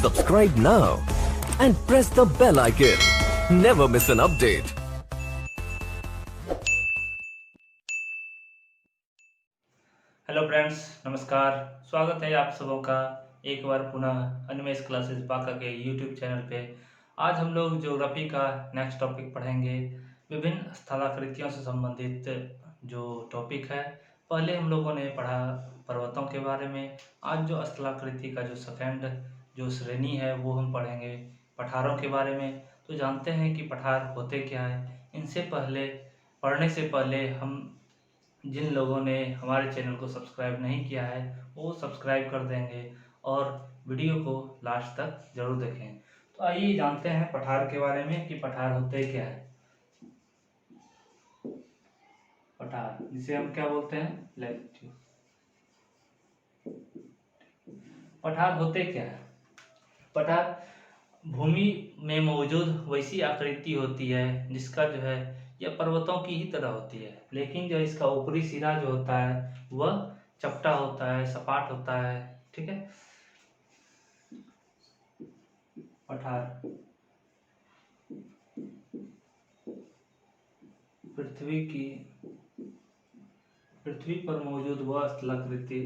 Subscribe now and press the bell icon. Never miss an update. Hello friends, नमस्कार। स्वागत है आप सबों का एक बार पुनः अनिमेश क्लासेस बांका के यूट्यूब चैनल पे। आज हम लोग ज्योग्राफी का नेक्स्ट टॉपिक पढ़ेंगे। विभिन्न स्थलाकृतियों से संबंधित जो टॉपिक है, पहले हम लोगों ने पढ़ा पर्वतों के बारे में। आज जो स्थलाकृति का जो सेकंड जो श्रेणी है वो हम पढ़ेंगे पठारों के बारे में। तो जानते हैं कि पठार होते क्या है। इनसे पहले पढ़ने से पहले हम जिन लोगों ने हमारे चैनल को सब्सक्राइब नहीं किया है वो सब्सक्राइब कर देंगे और वीडियो को लास्ट तक जरूर देखें। तो आइए जानते हैं पठार के बारे में कि पठार होते क्या है। पठार जिसे हम क्या बोलते हैं, प्लेट्यू। पठार होते क्या है। पठार भूमि में मौजूद वैसी आकृति होती है जिसका जो है यह पर्वतों की ही तरह होती है, लेकिन जो इसका ऊपरी सिरा जो होता है वह चपटा होता है, सपाट होता है। ठीक है। पठार पृथ्वी पर मौजूद वह स्थलाकृति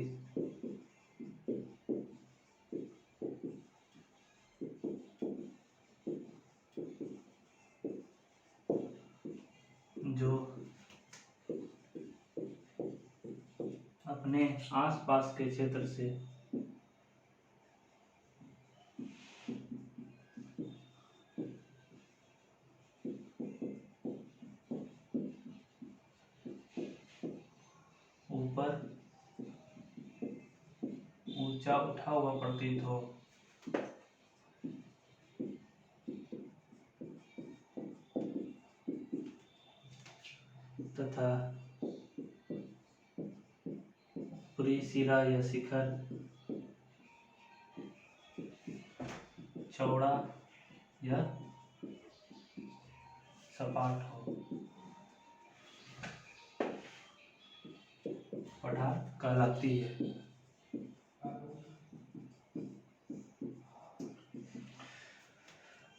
जो अपने आसपास के क्षेत्र से ऊपर ऊंचा उठा हुआ प्रतीत हो तथा ऊपरी सिरा या शिखर चौड़ा या सपाट हो, पठार कहलाती है।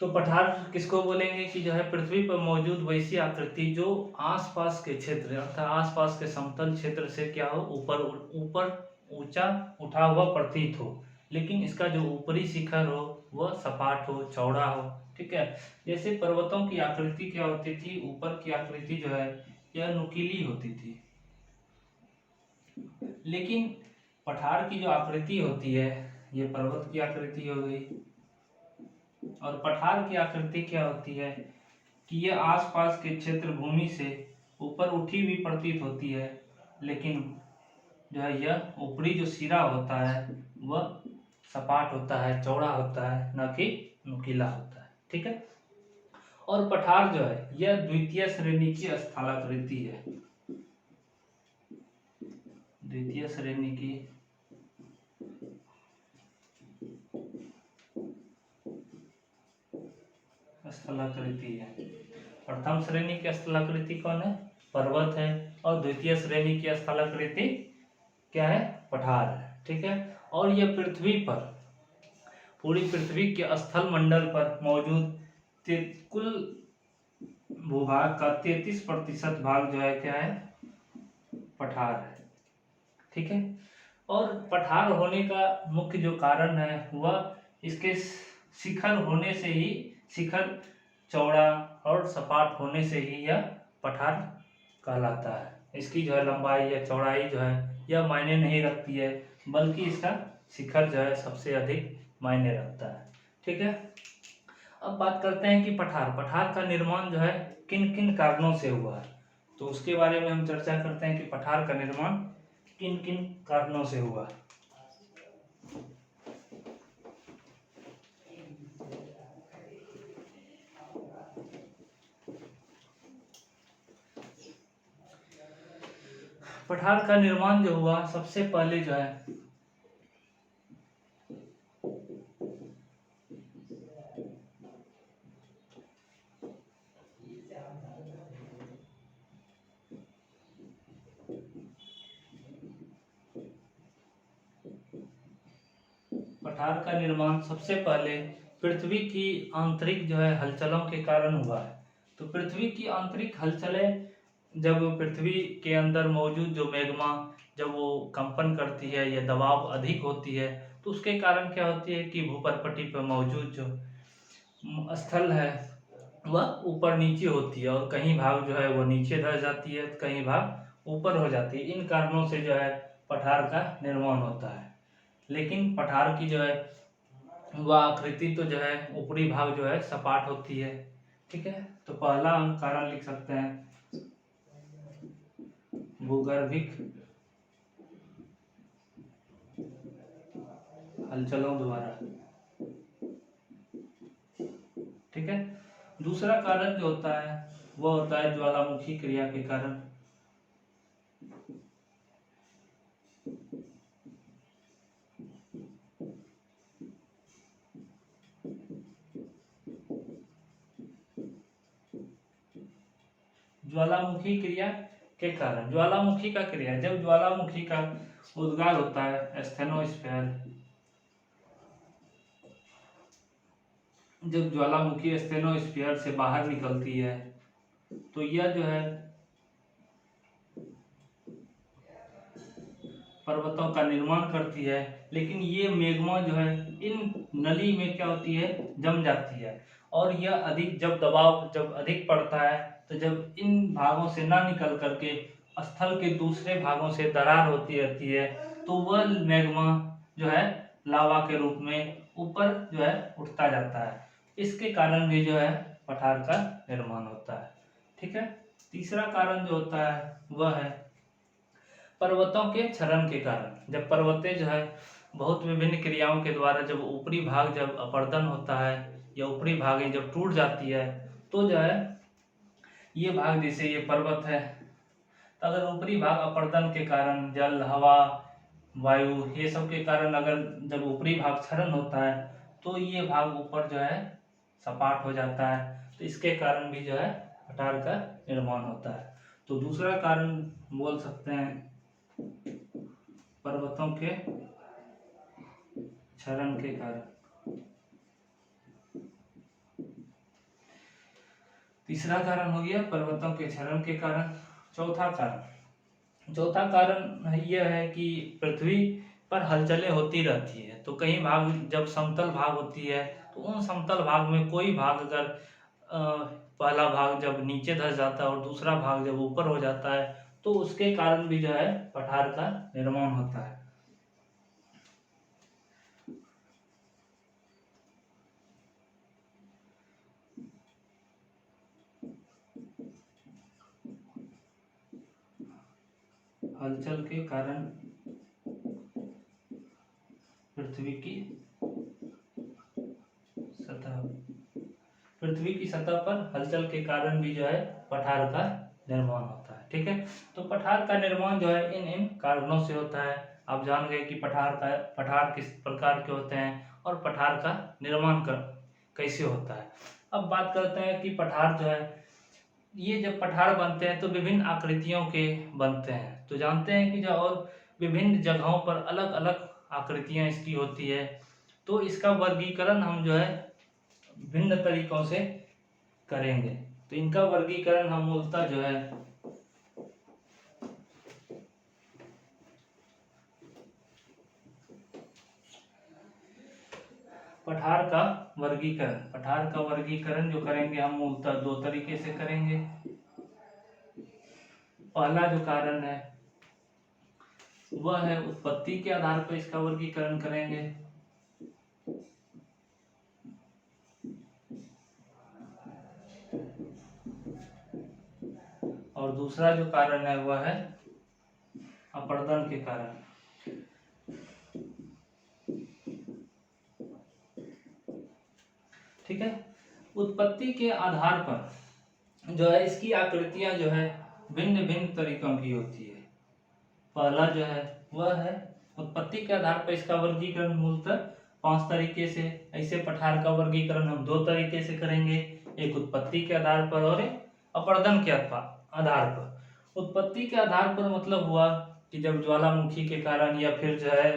तो पठार किसको बोलेंगे कि जो है पृथ्वी पर मौजूद वैसी आकृति जो आसपास के क्षेत्र अर्थात आसपास के समतल क्षेत्र से क्या हो, ऊपर ऊपर ऊंचा उठा हुआ प्रतीत हो, लेकिन इसका जो ऊपरी शिखर हो वह सपाट हो, चौड़ा हो। ठीक है। जैसे पर्वतों की आकृति क्या होती थी, ऊपर की आकृति जो है यह नुकीली होती थी, लेकिन पठार की जो आकृति होती है ये पर्वत की आकृति हो गई। और पठार की आकृति क्या होती है कि यह आसपास के क्षेत्र भूमि से ऊपर उठी हुई प्रतीत होती है, लेकिन जो है यह ऊपरी जो सिरा होता है वह सपाट होता है, चौड़ा होता है, न कि नुकीला होता है। ठीक है। और पठार जो है यह द्वितीय श्रेणी की स्थलाकृति है। द्वितीय श्रेणी की स्थलाकृति है। प्रथम श्रेणी की स्थलाकृति कौन है, पर्वत है। और द्वितीय श्रेणी की स्थलाकृति क्या है, पठार है। ठीक है। और यह पृथ्वी पर पूरी पृथ्वी के स्थल मंडल पर मौजूद कुल भूभाग का 33% भाग जो है क्या है, पठार है। ठीक है। और पठार होने का मुख्य जो कारण है वह इसके शिखर होने से ही, शिखर चौड़ा और सपाट होने से ही यह पठार कहलाता है। इसकी जो है लंबाई या चौड़ाई जो है यह मायने नहीं रखती है, बल्कि इसका शिखर जो है सबसे अधिक मायने रखता है। ठीक है। अब बात करते हैं कि पठार पठार का निर्माण जो है किन किन कारणों से हुआ है, तो उसके बारे में हम चर्चा करते हैं कि पठार का निर्माण किन किन कारणों से हुआ। पठार का निर्माण जो हुआ सबसे पहले जो है पठार का निर्माण सबसे पहले पृथ्वी की आंतरिक जो है हलचलों के कारण हुआ है। तो पृथ्वी की आंतरिक हलचलें, जब पृथ्वी के अंदर मौजूद जो मैग्मा जब वो कंपन करती है या दबाव अधिक होती है, तो उसके कारण क्या होती है कि भूपरपट्टी पर मौजूद जो स्थल है वह ऊपर नीचे होती है, और कहीं भाग जो है वो नीचे रह जाती है, कहीं भाग ऊपर हो जाती है। इन कारणों से जो है पठार का निर्माण होता है। लेकिन पठार की जो है वह आकृति तो जो है ऊपरी भाग जो है सपाट होती है। ठीक है, तो पहला हम कारण लिख सकते हैं भूगर्भिक हलचलों द्वारा। ठीक है, दूसरा कारण जो होता है वो होता है ज्वालामुखी क्रिया के कारण। ज्वालामुखी क्रिया के कारण, ज्वालामुखी का क्रिया, जब ज्वालामुखी का उद्गार होता है स्टेनोस्फेयर, जब ज्वालामुखी स्टेनोस्फेयर से बाहर निकलती है तो यह जो है पर्वतों का निर्माण करती है। लेकिन ये मेग्मा जो है इन नली में क्या होती है, जम जाती है, और यह अधिक जब दबाव जब अधिक पड़ता है तो जब इन भागों से ना निकल करके स्थल के दूसरे भागों से दरार होती रहती है, तो वह मैग्मा जो है लावा के रूप में ऊपर जो है उठता जाता है। इसके कारण भी जो है पठार का निर्माण होता है। ठीक है, तीसरा कारण जो होता है वह है पर्वतों के क्षरण के कारण। जब पर्वतें जो है बहुत विभिन्न क्रियाओं के द्वारा जब ऊपरी भाग जब अपर्दन होता है या ऊपरी भागें जब टूट जाती है, तो जो है ये भाग, जैसे ये पर्वत है, तो अगर ऊपरी भाग अपर्दन के कारण जल हवा वायु ये सब के कारण अगर जब ऊपरी भाग क्षरण होता है तो ये भाग ऊपर जो है सपाट हो जाता है। तो इसके कारण भी जो है पठार का निर्माण होता है। तो दूसरा कारण बोल सकते हैं पर्वतों के क्षरण के कारण। तीसरा कारण हो गया पर्वतों के क्षरण के कारण। चौथा कारण यह है कि पृथ्वी पर हलचलें होती रहती है। तो कई भाग जब समतल भाग होती है तो उन समतल भाग में कोई भाग अगर पहला भाग जब नीचे धस जाता है और दूसरा भाग जब ऊपर हो जाता है, तो उसके कारण भी जो है पठार का निर्माण होता है। हलचल के कारण पृथ्वी की सतह पर हलचल के कारण भी जो है पठार का निर्माण होता है। ठीक है, तो पठार का निर्माण जो है इन कारणों से होता है। आप जान गए कि पठार किस प्रकार के होते हैं और पठार का निर्माण कैसे होता है। अब बात करते हैं कि पठार जो है, ये जब पठार बनते हैं तो विभिन्न आकृतियों के बनते हैं। तो जानते हैं कि जो और विभिन्न जगहों पर अलग अलग आकृतियां इसकी होती है। तो इसका वर्गीकरण हम जो है भिन्न तरीकों से करेंगे। तो इनका वर्गीकरण हम मूलतः जो है पठार का वर्गीकरण जो करेंगे हम मूलतः दो तरीके से करेंगे। पहला जो कारण है वह है उत्पत्ति के आधार पर इसका वर्गीकरण करेंगे, और दूसरा जो कारण है वह है अपर्दन के कारण। ठीक है, उत्पत्ति के आधार पर जो है इसकी आकृतियां जो है भिन्न भिन्न तरीकों की होती है। पहला जो है वह है उत्पत्ति के आधार पर इसका वर्गीकरण मूलतः 5 तरीके से। ऐसे पठार का वर्गीकरण हम 2 तरीके से करेंगे, एक उत्पत्ति के आधार पर और एक अपर्दन के आधार पर। उत्पत्ति के आधार पर मतलब हुआ कि जब ज्वालामुखी के कारण या फिर जो है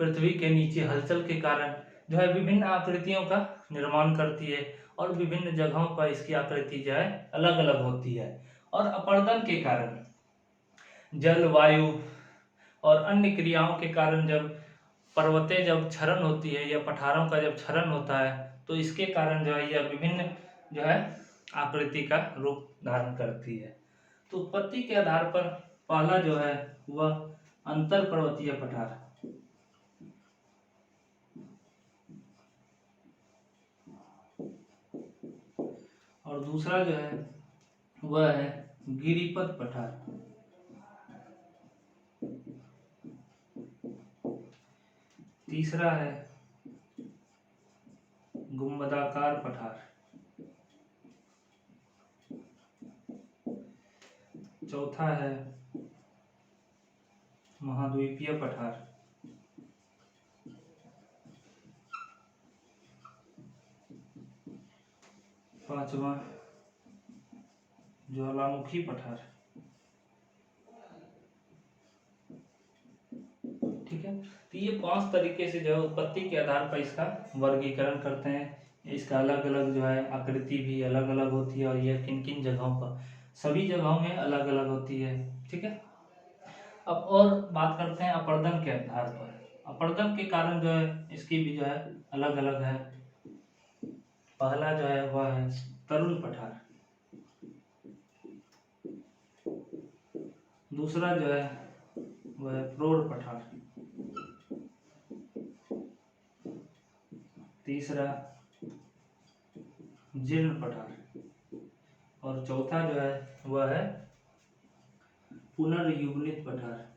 पृथ्वी के नीचे हलचल के कारण जो है विभिन्न आकृतियों का निर्माण करती है और विभिन्न जगहों पर इसकी आकृति जो है अलग अलग होती है। और अपर्दन के कारण जल, वायु और अन्य क्रियाओं के कारण जब पर्वतें जब क्षरण होती है या पठारों का जब क्षरण होता है तो इसके कारण जो है यह विभिन्न जो है आकृति का रूप धारण करती है। तो उत्पत्ति के आधार पर पहला जो है वह अंतर पर्वतीय पठार, और दूसरा जो है वह है गिरिपद पठार। तीसरा है गुंबदाकार पठार। चौथा है महाद्वीपीय पठार। पांचवा ज्वालामुखी पठार। ठीक है, तो ये 5 तरीके से जो है उत्पत्ति के आधार पर इसका वर्गीकरण करते हैं। इसका अलग अलग जो है आकृति भी अलग अलग होती है और यह किन किन जगहों पर, सभी जगहों में अलग अलग होती है। ठीक है, अब और बात करते हैं अपर्दन के आधार पर। अपर्दन के कारण जो है इसकी भी जो है अलग अलग है। पहला जो है वह है तरुण पठार। दूसरा जो है वह है प्रौढ़ पठार। तीसरा जीर्ण पठार, और चौथा जो है वह है पुनर्युग्मित पठार।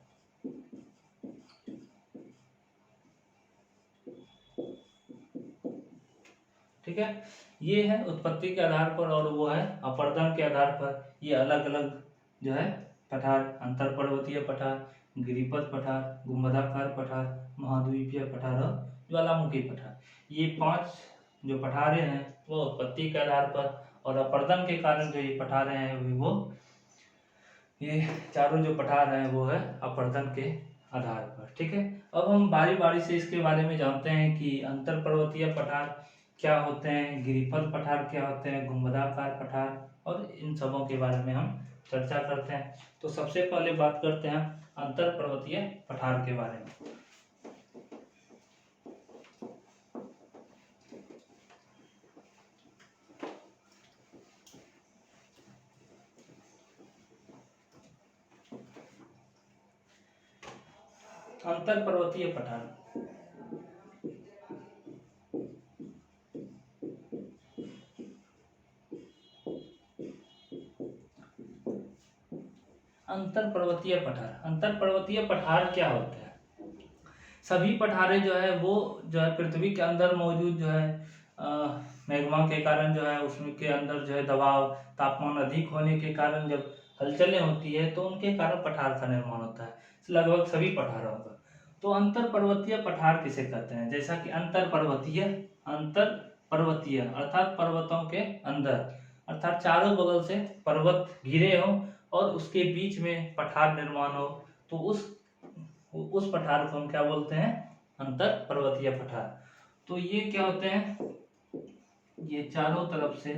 ठीक है, ये है उत्पत्ति के आधार पर, और वो है अपर्दन के आधार पर। ये अलग अलग जो है पठार, अंतर पर्वतीय पठार, गिरिपद पठार, गुंबदाकार पठार, महाद्वीपीय पठार और ज्वालामुखी पठार, ये 5 जो पठारे हैं वो उत्पत्ति के आधार पर, और अपर्दन के कारण जो ये पठारे हैं वो ये चारों जो पठार हैं वो है अपर्दन के आधार पर। ठीक है, अब हम बारी बारी से इसके बारे में जानते हैं कि अंतर पर्वतीय पठार क्या होते हैं, गिरिपद पठार क्या होते हैं, गुंबदाकार पठार, और इन सबों के बारे में हम चर्चा करते हैं। तो सबसे पहले बात करते हैं अंतर पर्वतीय पठार के बारे में। अंतर पर्वतीय पठार अंतर पर्वतीय पठार, अंतर पर्वतीय पठार क्या होते हैं? सभी पठारे जो है वो जो है पृथ्वी के अंदर मौजूद जो है मैग्मा के कारण जो है उसमें के अंदर जो है दबाव, तापमान अधिक होने के कारण जब हलचलें होती है तो उनके कारण पठार का निर्माण होता है, लगभग सभी पठारों का। तो अंतर पर्वतीय पठार किसे कहते हैं? जैसा कि अंतर पर्वतीय अर्थात पर्वतों के अंदर, अर्थात चारों बगल से पर्वत घिरे हो और उसके बीच में पठार निर्माण हो, तो उस पठार को हम क्या बोलते हैं? अंतर पर्वतीय पठार। तो ये क्या होते हैं? ये चारों तरफ से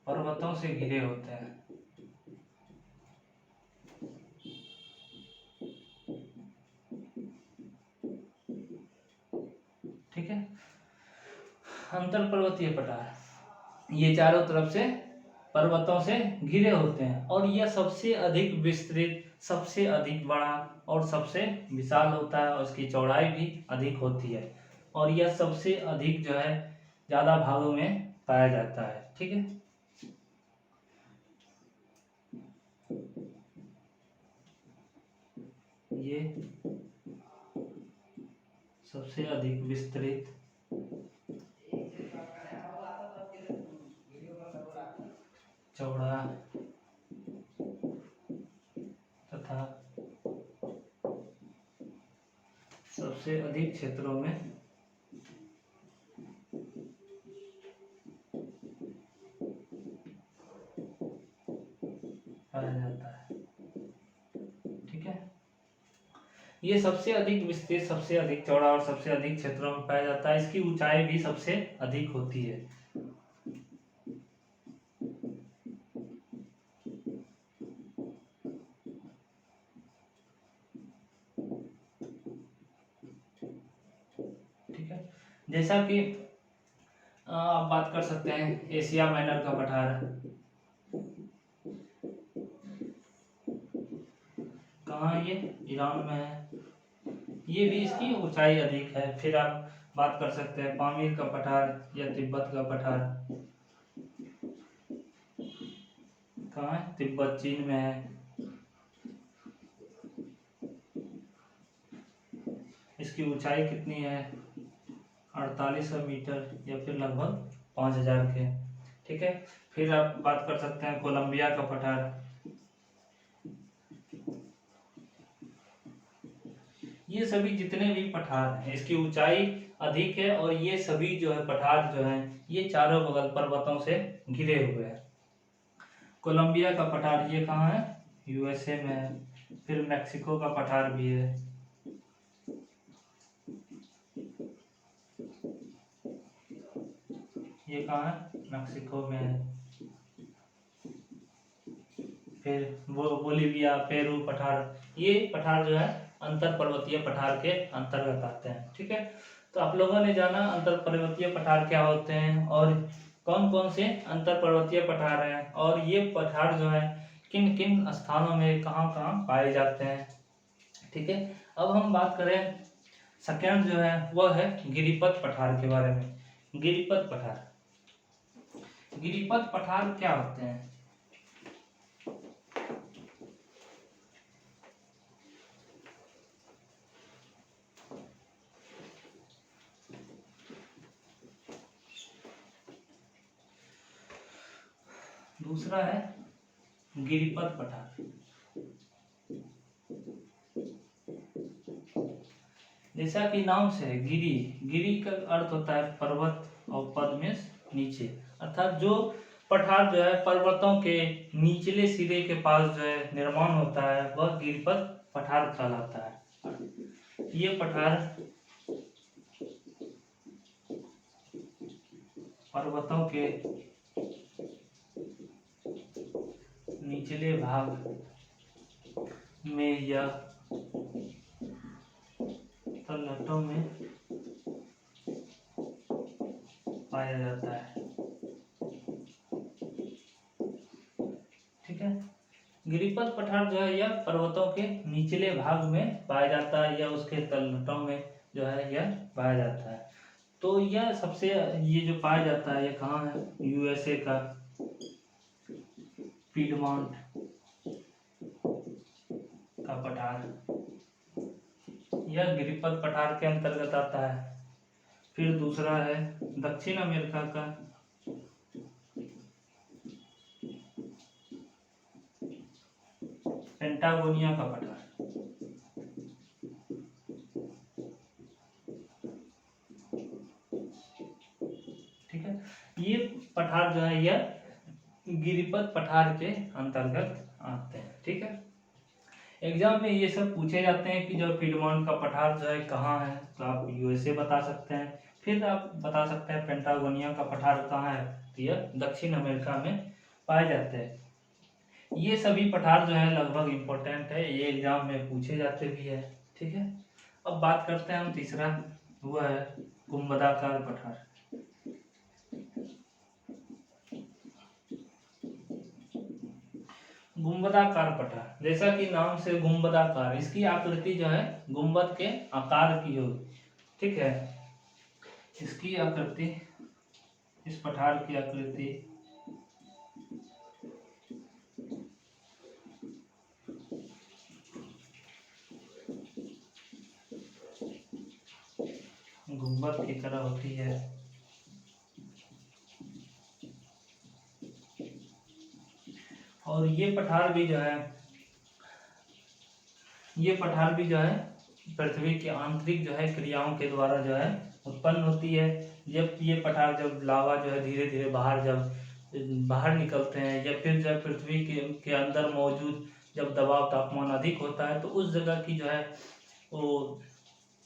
पर्वतों से घिरे होते हैं। ठीक है, अंतर पर्वतीय पठार ये चारों तरफ से पर्वतों से घिरे होते हैं, और यह सबसे अधिक विस्तृत, सबसे अधिक बड़ा और सबसे विशाल होता है, और इसकी चौड़ाई भी अधिक होती है, और यह सबसे अधिक जो है ज्यादा भागों में पाया जाता है। ठीक है, ये सबसे अधिक विस्तृत, चौड़ा तथा सबसे अधिक क्षेत्रों में पाया जाता है। ठीक है, ये सबसे अधिक विस्तृत, सबसे अधिक चौड़ा और सबसे अधिक क्षेत्रों में पाया जाता है। इसकी ऊंचाई भी सबसे अधिक होती है। ठीक है, जैसा कि आप बात कर सकते हैं एशिया माइनर का पठार, कहाँ है ये, ईरान में है, ये भी इसकी ऊंचाई अधिक है। फिर आप बात कर सकते हैं पामीर का पठार या तिब्बत का पठार, कहाँ है, तिब्बत चीन में है। इसकी ऊंचाई कितनी है, 4800 मीटर या फिर लगभग 5000 के। ठीक है, फिर आप बात कर सकते हैं कोलंबिया का पठार, ये सभी जितने भी पठार हैं इसकी ऊंचाई अधिक है और ये सभी जो है पठार जो हैं ये चारों बगल पर्वतों से घिरे हुए हैं। कोलंबिया का पठार ये कहाँ है, यूएसए में है। फिर मैक्सिको का पठार भी है, ये कहाँ है, मैक्सिको में है। फिर बोलीविया, पेरू पठार, ये पठार जो है अंतर पर्वतीय पठार के अंतर्गत आते हैं। ठीक है, तो आप लोगों ने जाना अंतर पर्वतीय पठार क्या होते हैं और कौन कौन से अंतर पर्वतीय पठार हैं और ये पठार जो है किन किन स्थानों में कहाँ कहाँ पाए जाते हैं। ठीक है, अब हम बात करें सेकंड जो है वह है गिरिपथ पठार के बारे में। गिरिपथ पठार, गिरिपथ पठार क्या होते हैं, दूसरा है गिरिपथ पठार। जैसा कि नाम से है गिरी, गिरी का अर्थ होता है पर्वत और पद में नीचे, अर्थात जो पठार जो है पर्वतों के निचले सिरे के पास जो है निर्माण होता है वह गिरिपथ पठार कहलाता है। ये पठार पर्वतों के निचले भाग में या तलहटों में पाया जाता है। ठीक है, गिरिपथ पठार जो है यह पर्वतों के निचले भाग में पाया जाता है या उसके तलहटों में जो है यह पाया जाता है। तो यह सबसे ये जो पाया जाता है ये कहाँ है, यूएसए का पीडमॉन्ट का पठार, यह गिरिपथ पठार के अंतर्गत आता है। फिर दूसरा है दक्षिण अमेरिका का पेंटागोनिया का पठार। ठीक है, ये पठार जो है यह गिरिपथ पठार के अंतर्गत आते हैं। ठीक है, एग्जाम में ये सब पूछे जाते हैं कि जो पीडमॉन्ट का पठार जो है कहाँ है, तो आप यूएसए बता सकते हैं। फिर आप बता सकते हैं पेंटागोनिया का पठार कहाँ है, तो यह दक्षिण अमेरिका में पाए जाते हैं। ये सभी पठार जो है लगभग इम्पोर्टेंट है, ये एग्जाम में पूछे जाते भी है। ठीक है, अब बात करते हैं हम तीसरा, वह है गुंबदाकार पठार। गुंबदाकार पठार, जैसा कि नाम से गुंबदाकार, इसकी आकृति जो है गुंबद के आकार की होगी। ठीक है, इसकी आकृति, इस पठार की आकृति गुंबद की तरह होती है। और ये पठार भी जो है पृथ्वी के आंतरिक जो है क्रियाओं के द्वारा जो है उत्पन्न होती है। जब ये पठार, जब लावा जो है धीरे धीरे बाहर निकलते हैं या फिर जब पृथ्वी के अंदर मौजूद जब दबाव तापमान अधिक होता है तो उस जगह की जो है वो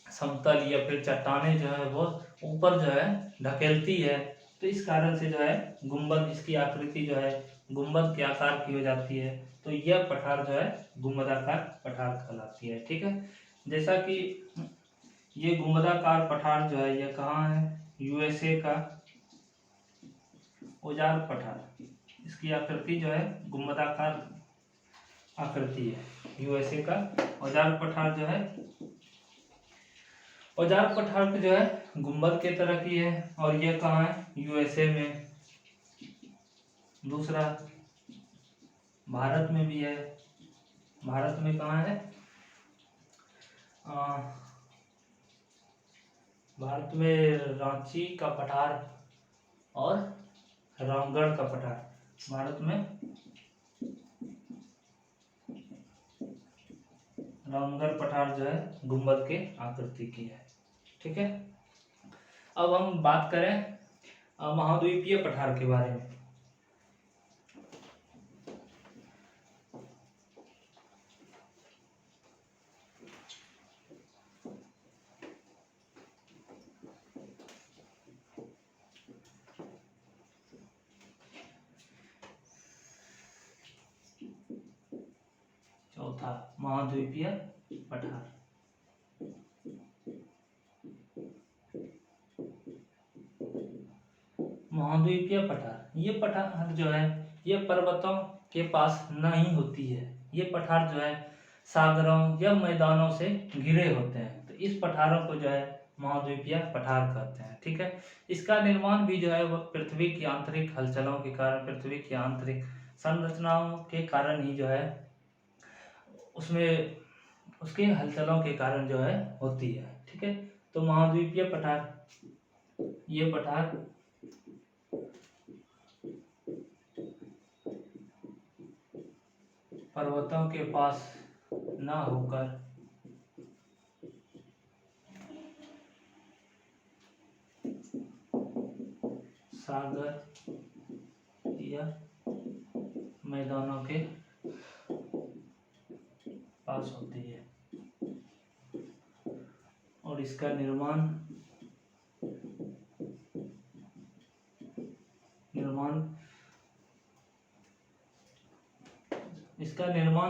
समतल या फिर चट्टाने जो है वो ऊपर जो है ढकेलती है, तो इस कारण से जो है गुंबद, इसकी आकृति जो है गुंबद के आकार की हो जाती है। तो यह पठार जो है गुंबदाकार पठार कहलाती है। ठीक है, जैसा कि ये गुंबदाकार पठार जो है यह कहाँ है, यूएसए का औजार पठार, इसकी आकृति जो है गुंबदाकार आकृति है। यूएसए का औजार पठार जो है, औजार पठार जो है गुंबद के तरह की है, और यह कहाँ है, यूएसए में। दूसरा भारत में भी है। भारत में कहाँ है, भारत में रांची का पठार और रामगढ़ का पठार, भारत में रामगढ़ पठार जो है गुंबद के आकृति की है। ठीक है, अब हम बात करें महाद्वीपीय पठार के बारे में। चौथा महाद्वीपीय पठार। महाद्वीपीय पठार, ये पठार जो है ये पर्वतों के पास नहीं होती है। ये पठार जो है सागरों या मैदानों से घिरे होते हैं, तो इस पठारों को जो है महाद्वीपीय पठार कहते हैं। ठीक है, इसका निर्माण भी जो है वह पृथ्वी की आंतरिक हलचलों के कारण, पृथ्वी की आंतरिक संरचनाओं के कारण ही जो है उसमें उसके हलचलों के कारण जो है होती है। ठीक है, तो महाद्वीपीय पठार, ये पठार पर्वतों के पास ना होकर सागर या मैदानों के पास होती है, और इसका निर्माण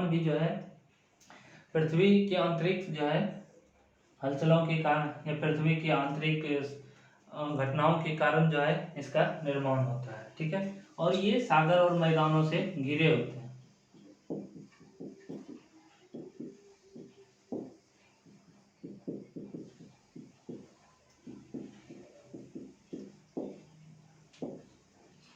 भी जो है पृथ्वी के आंतरिक जो है हलचलों के कारण या पृथ्वी की आंतरिक घटनाओं के कारण जो है इसका निर्माण होता है। ठीक है, और ये सागर और मैदानों से घिरे होते हैं।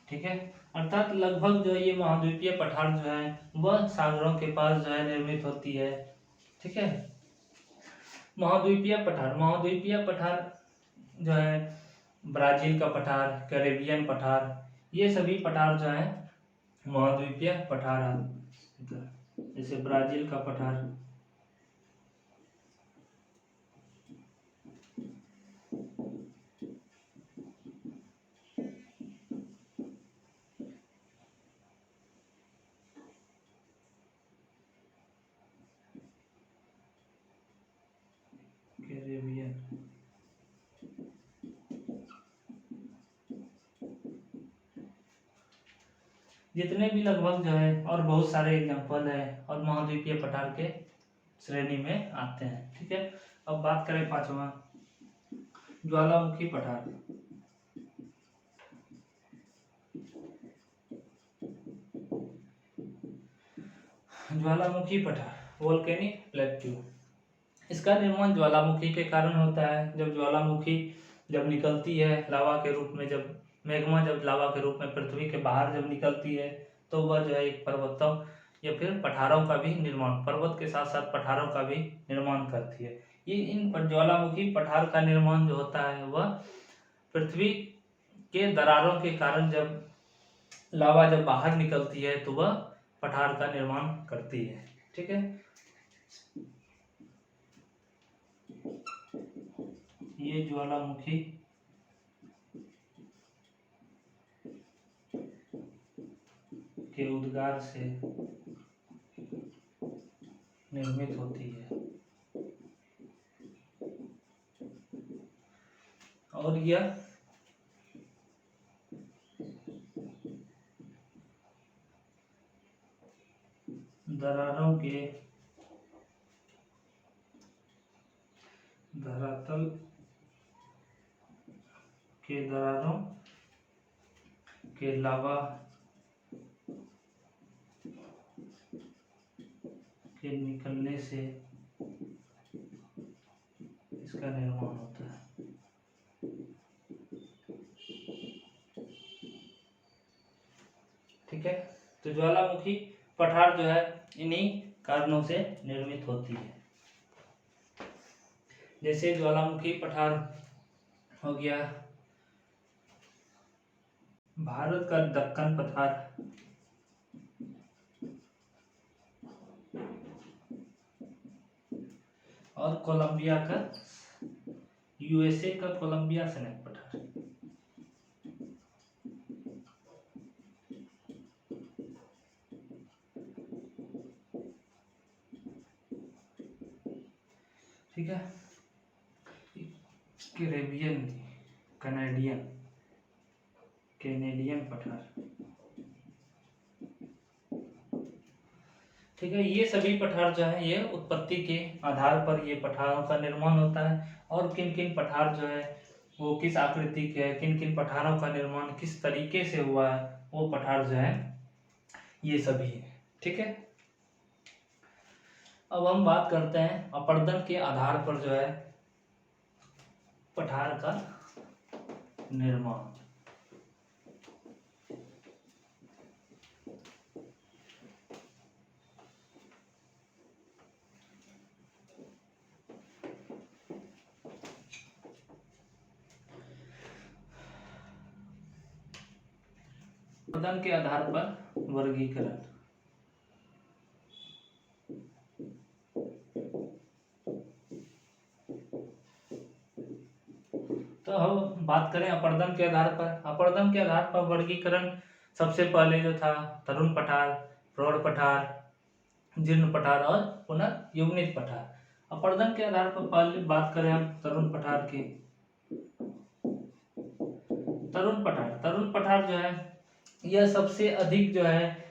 ठीक है, अर्थात लगभग जो ये महाद्वीपीय पठार जो है वह सागरों के पास जो है निर्मित होती है। ठीक है, महाद्वीपीय पठार जो है ब्राजील का पठार, कैरेबियन पठार, ये सभी पठार जो है महाद्वीपीय पठार। जैसे ब्राजील का पठार, कैरेबियन, जितने भी लगभग जो है और बहुत सारे एग्जाम्पल है और महाद्वीपीय पठार के श्रेणी में आते हैं। ठीक है, अब बात करें पांचवा, ज्वालामुखी पठार। ज्वालामुखी पठार, वोल्केनिक प्लेट्यू, इसका निर्माण ज्वालामुखी के कारण होता है। जब ज्वालामुखी जब निकलती है लावा के रूप में, जब मैग्मा जब लावा के रूप में पृथ्वी के बाहर जब निकलती है, तो वह जो है एक पर्वतों या फिर पठारों का भी निर्माण, पर्वत के साथ साथ पठारों का भी निर्माण करती है। ये इन ज्वालामुखी पठार का निर्माण जो होता है वह पृथ्वी के दरारों के कारण, जब लावा जब बाहर निकलती है तो वह पठार का निर्माण करती है। ठीक है, ये ज्वालामुखी के उद्गार से निर्मित होती है। और यह दरारों के धरातल के दरारों के लावा के निकलने से इसका निर्माण होता है। ठीक है, तो ज्वालामुखी पठार जो है इन्हीं कारणों से निर्मित होती है। जैसे ज्वालामुखी पठार हो गया भारत का दक्कन पठार, और कोलंबिया का, यूएसए का कोलंबिया स्नेक पठार। ठीक है, कैरेबियन, कैनेडियन पठार। ठीक है, ये सभी पठार जो है ये उत्पत्ति के आधार पर ये पठारों का निर्माण होता है, और किन किन पठार जो है वो किस आकृति के है, किन किन पठारों का निर्माण किस तरीके से हुआ है, वो पठार जो है ये सभी है। ठीक है, अब हम बात करते हैं अपर्दन के आधार पर जो है पठार का निर्माण। अपर्दन के आधार पर वर्गीकरण। तो हम बात करें अपर्दन के आधार पर। अपर्दन के आधार पर वर्गीकरण सबसे पहले जो था तरुण पठार, प्रौढ़ पठार, जीर्ण पठार और पुनर्युग्मित पठार। अपर्दन के आधार पर पहले बात करें हम तरुण पठार की। तरुण पठार जो है यह सबसे अधिक जो है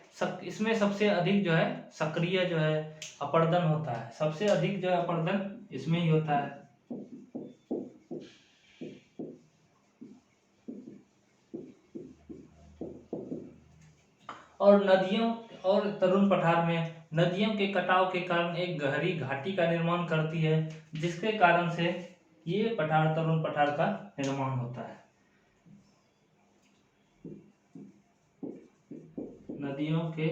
इसमें सबसे अधिक जो है सक्रिय जो है अपर्दन होता है। सबसे अधिक जो है अपर्दन इसमें ही होता है। और तरुण पठार में नदियों के कटाव के कारण एक गहरी घाटी का निर्माण करती है, जिसके कारण से ये पठार तरुण पठार का निर्माण होता है। नदियों के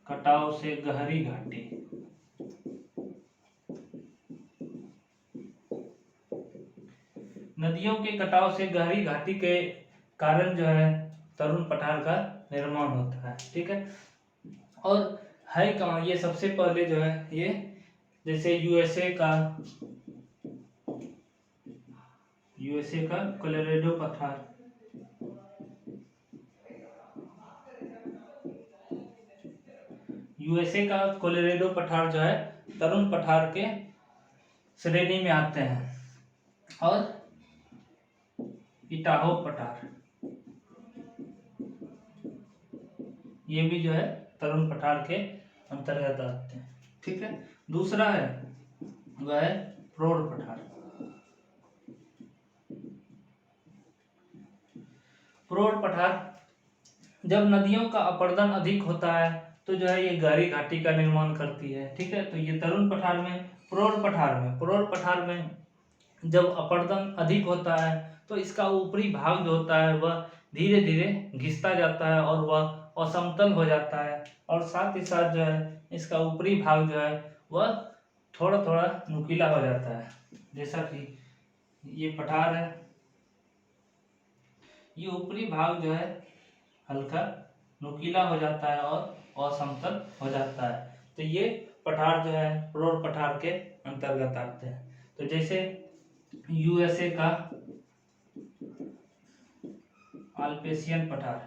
कटाव से गहरी घाटी, नदियों के कटाव से गहरी घाटी के कारण जो है तरुण पठार का निर्माण होता है। ठीक है, और है कहाँ ये सबसे पहले जो है ये जैसे यूएसए का कोलोराडो पठार, यूएसए का कोलोराडो पठार जो है तरुण पठार के श्रेणी में आते हैं। और इटाहो पठार ये भी जो है तरुण पठार के अंतर्गत आते हैं। ठीक है, दूसरा है वह है प्रौढ़ पठार। प्रौढ़ पठार जब नदियों का अपर्दन अधिक होता है तो जो है ये गहरी घाटी का निर्माण करती है। ठीक है, तो ये तरुण पठार में, प्रौढ़ पठार में जब अपर्दन अधिक होता है तो इसका ऊपरी भाग जो होता है वह धीरे धीरे घिसता जाता है और वह असमतल हो जाता है, और साथ ही साथ जो है इसका ऊपरी भाग जो है वह थोड़ा थोड़ा नुकीला हो जाता है। जैसा कि ये पठार है, ये ऊपरी भाग जो है हल्का नुकीला हो जाता है और असमतल हो जाता है। तो ये पठार जो है प्रौढ़ पठार के अंतर्गत आते हैं। तो जैसे यूएसए का अल्पेशियन पठार,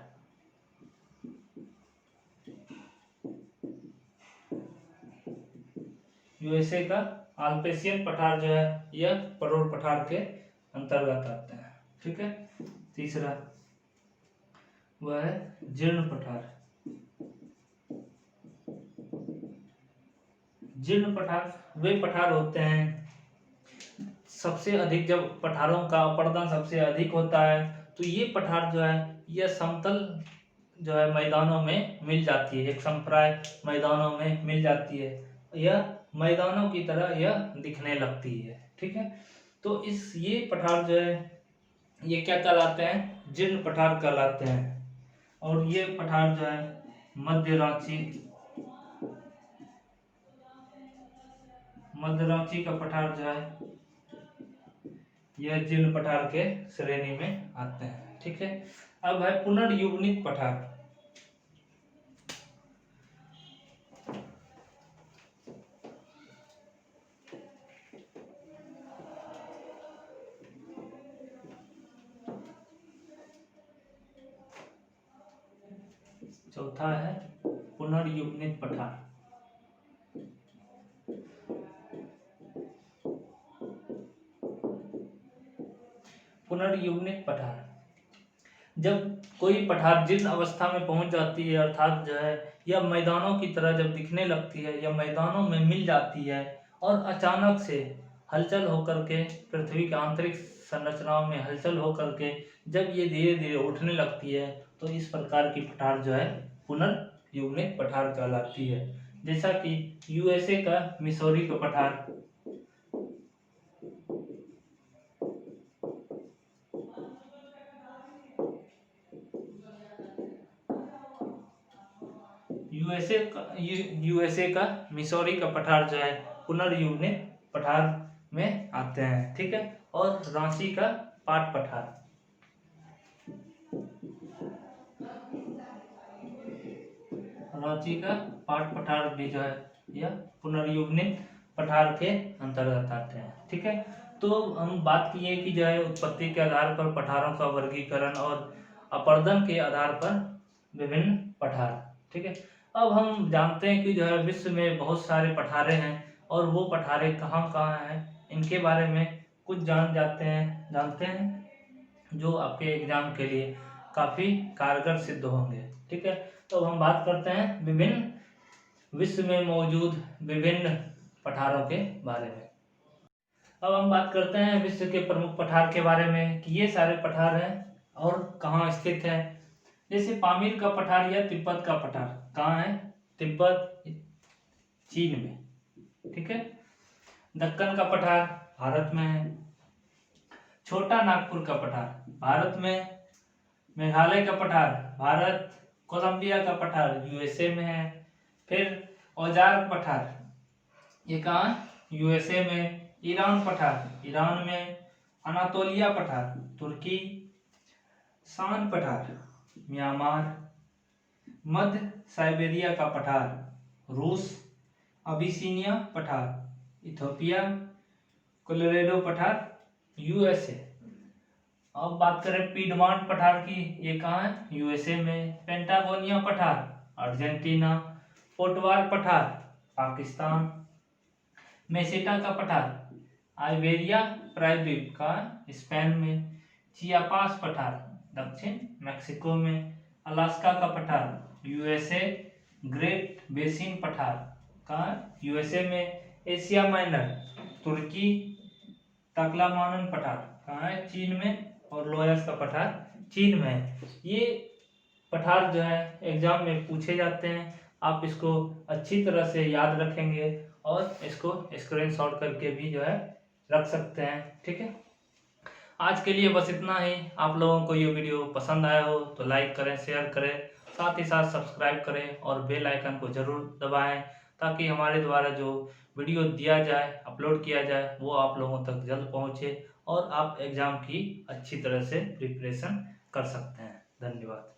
यूएसए का अल्पेशियन पठार जो है यह परोर पठार के अंतर्गत आते हैं। ठीक है। तीसरा वह है जीर्ण पठार। जीर्ण पठार वे पठार होते हैं, सबसे अधिक जब पठारों का अपरदन सबसे अधिक होता है तो ये पठार जो है यह समतल जो है मैदानों में मिल जाती है, एक संप्राय मैदानों में मिल जाती है, यह मैदानों की तरह यह दिखने लगती है। ठीक है। तो इस ये पठार जो है ये क्या कहलाते हैं, जीर्ण पठार कहलाते हैं। और ये पठार जो है मध्य रांची का पठार जो है यह जीर्ण पठार के श्रेणी में आते हैं। ठीक है। अब है पुनर्युग्नित पठार। चौथा है पुनर्युग्नित पठार। पुनर्युग्नित पठार जब कोई पठार जीर्ण अवस्था में पहुंच जाती है, अर्थात जो है यह मैदानों की तरह जब दिखने लगती है, यह मैदानों में मिल जाती है और अचानक से हलचल होकर के पृथ्वी के आंतरिक संरचनाओं में हलचल होकर के जब ये धीरे धीरे उठने लगती है तो इस प्रकार की पठार जो है पुनर्युग्नित पठार कहलाती है। जैसा कि यूएसए का मिसौरी का पठार, यूएसए का मिसौरी का पठार जो है पुनर्युग्नित पठार में आते हैं। ठीक है। और रांची का पाट पठार, रांची का पाट पठार भी जो है यह पुनर्युग्नित पठार के अंतर्गत आते हैं। ठीक है। तो हम बात किए कि जो है उत्पत्ति के आधार पर पठारों का वर्गीकरण और अपरदन के आधार पर विभिन्न पठार। ठीक है। अब हम जानते हैं कि जो है विश्व में बहुत सारे पठारे हैं और वो पठारे कहाँ कहाँ हैं इनके बारे में कुछ जानते हैं जो आपके एग्जाम के लिए काफी कारगर सिद्ध होंगे। ठीक है। तो हम बात करते हैं विभिन्न विश्व में मौजूद विभिन्न पठारों के बारे में। अब हम बात करते हैं विश्व के प्रमुख पठार के बारे में कि ये सारे पठार हैं और कहाँ स्थित है। जैसे पामीर का पठार या तिब्बत का पठार कहाँ है, तिब्बत चीन में। ठीक है। दक्कन का पठार भारत में है। छोटा नागपुर का पठार भारत में। मेघालय का पठार भारत। कोलंबिया का पठार यूएसए में है। फिर औजार पठार ये कहाँ, यूएसए में। ईरान पठार ईरान में। अनातोलिया पठार तुर्की। शान पठार म्यांमार। मध्य साइबेरिया का पठार रूस। अबिसिनिया पठार इथोपिया। कोलोराडो पठार यूएसए। अब बात करें पीडमांट पठार की, ये कहाँ है, यूएसए में। पेंटागोनिया पठार अर्जेंटीना। पोटवार पठार पाकिस्तान। मेसेटा का पठार आइबेरिया प्रायद्वीप का स्पेन में। चियापास पठार दक्षिण मैक्सिको में। अलास्का का पठार यूएसए। ग्रेट बेसिन पठार का यूएसए में। एशिया माइनर तुर्की। तकलामानन पठार कहाँ है, चीन में। और लोयस का पठार चीन में है। ये पठार जो है एग्जाम में पूछे जाते हैं, आप इसको अच्छी तरह से याद रखेंगे और इसको स्क्रीनशॉट करके भी जो है रख सकते हैं। ठीक है। आज के लिए बस इतना ही। आप लोगों को ये वीडियो पसंद आया हो तो लाइक करें, शेयर करें, साथ ही साथ सब्सक्राइब करें और बेल आइकन को जरूर दबाएं ताकि हमारे द्वारा जो वीडियो दिया जाए, अपलोड किया जाए, वो आप लोगों तक जल्द पहुंचे और आप एग्जाम की अच्छी तरह से प्रिपरेशन कर सकते हैं। धन्यवाद।